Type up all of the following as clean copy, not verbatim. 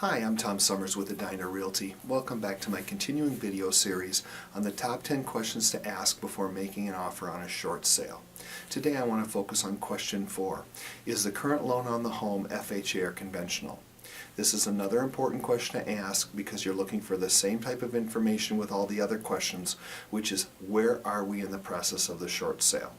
Hi, I'm Tom Summers with Edina Realty. Welcome back to my continuing video series on the top 10 questions to ask before making an offer on a short sale. Today I want to focus on question 4. Is the current loan on the home FHA or conventional? This is another important question to ask because you're looking for the same type of information with all the other questions, which is where are we in the process of the short sale?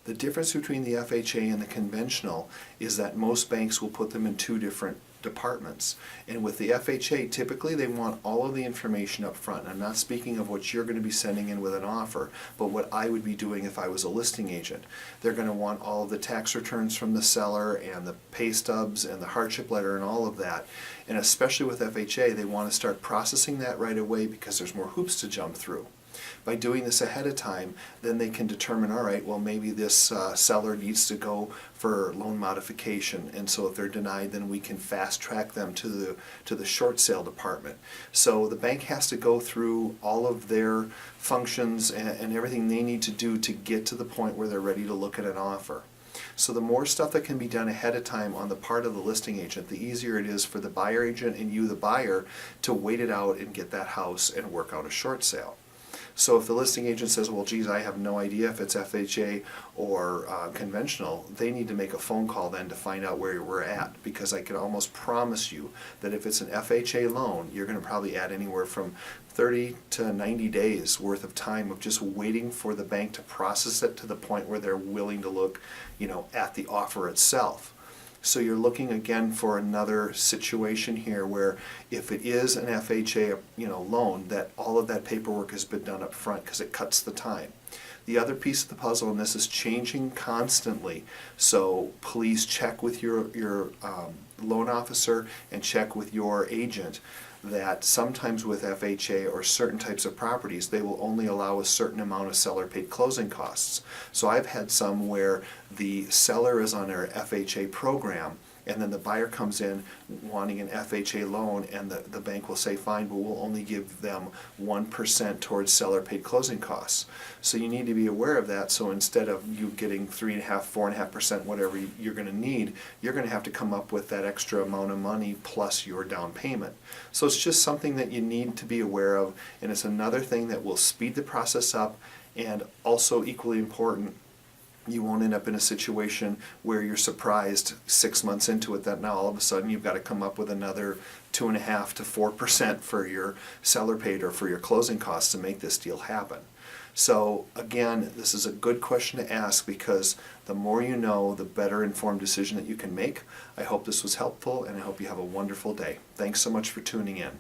The difference between the FHA and the conventional is that most banks will put them in two different departments. And with the FHA, typically they want all of the information up front. I'm not speaking of what you're going to be sending in with an offer, but what I would be doing if I was a listing agent. They're going to want all of the tax returns from the seller and the pay stubs and the hardship letter and all of that. And especially with FHA, they want to start processing that right away because there's more hoops to jump through. By doing this ahead of time, then they can determine, all right, well maybe this seller needs to go for loan modification, and so if they're denied, then we can fast track them to the short sale department. So the bank has to go through all of their functions and everything they need to do to get to the point where they're ready to look at an offer. So the more stuff that can be done ahead of time on the part of the listing agent, the easier it is for the buyer agent and you, the buyer, to wait it out and get that house and work out a short sale. So if the listing agent says, well geez, I have no idea if it's FHA or conventional, they need to make a phone call then to find out where we're at, because I can almost promise you that if it's an FHA loan, you're going to probably add anywhere from 30 to 90 days worth of time of just waiting for the bank to process it to the point where they're willing to look, at the offer itself. So you're looking again for another situation here where if it is an FHA loan, that all of that paperwork has been done up front because it cuts the time. The other piece of the puzzle, and this is changing constantly, so please check with your loan officer and check with your agent that sometimes with FHA or certain types of properties, they will only allow a certain amount of seller paid closing costs. So I've had some where the seller is on their FHA program and then the buyer comes in wanting an FHA loan, and the bank will say, fine, but we'll only give them 1% towards seller paid closing costs. So you need to be aware of that. So instead of you getting 3.5%, 4.5%, whatever you're going to need, you're going to have to come up with that extra amount of money plus your down payment. So it's just something that you need to be aware of, and it's another thing that will speed the process up, and also equally important, you won't end up in a situation where you're surprised 6 months into it that now all of a sudden you've got to come up with another 2.5% to 4% for your seller paid or for your closing costs to make this deal happen. So again, this is a good question to ask because the more you know, the better informed decision that you can make. I hope this was helpful, and I hope you have a wonderful day. Thanks so much for tuning in.